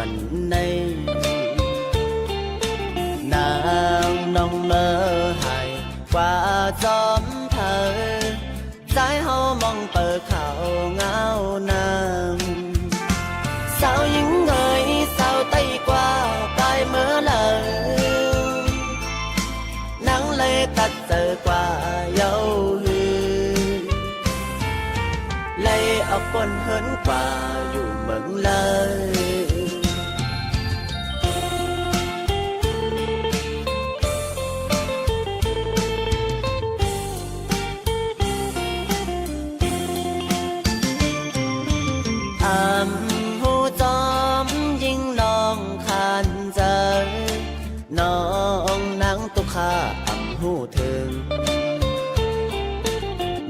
วันnày nàng nông mơ hài qua gióm thờ trái hao mong bờ khảo ngao nàng sao những người sao tay qua cài mơ lờ nắng lê tắt giờ qua dấu lê ở quân hớn qua dù mừng lờiหูจอมยิ่งน้องขานเจอน้องนางตุกขาหูถึง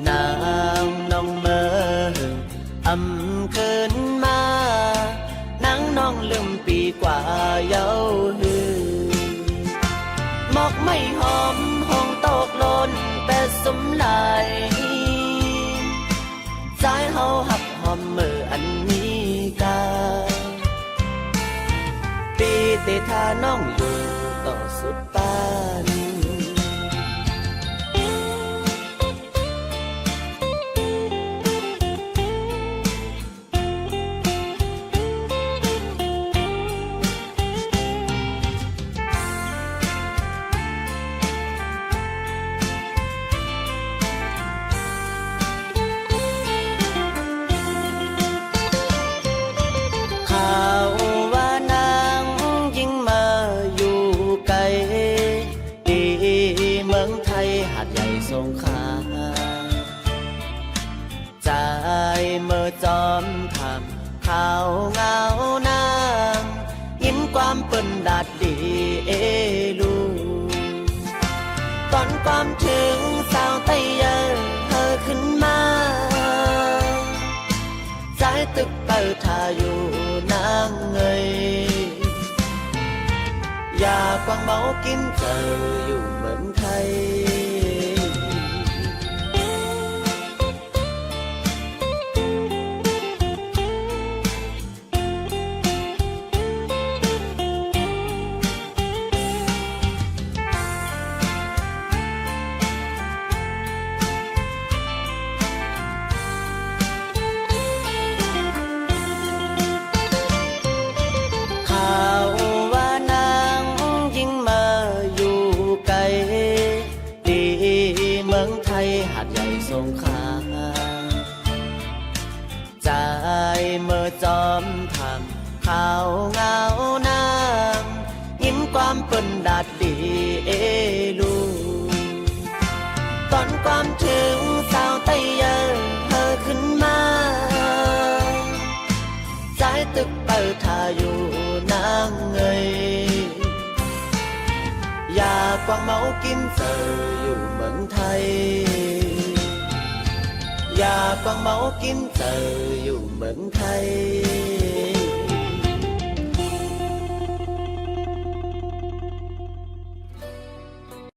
นางน้องเมื่อคืนมานางน้องลืมปีกว่าเย้าหือหมอกไม่หอมห้องตกหล่นแต่สมไหลใจเฮาหับหอมมืออันนี้กาปีติทาน้องอยู่ต่อสุดปานสงขลาใจเมื่อจอมทำข่าวเงานางยินความเปิ้นดาดดีลูตอนความถึงสาวไตเยอเธอขึ้นมาใจตึกเปิดทาอยู่นางเงยอย่ากวางเมากินเจออยู่เมืองไทยหาดใหญ่สงขลาใจเมื่อจอมทำข่าวเงานางยิ้มความเปิ้นดาดดีลูตอนความถึงสาวไตเยอเธอขึ้นมาใจตึกเปิดทาอยู่นางเงยอย่ากวางเมากินเจออยู่เมืองไทยอย่ากวางเมากินเจออยู่เมืองไทย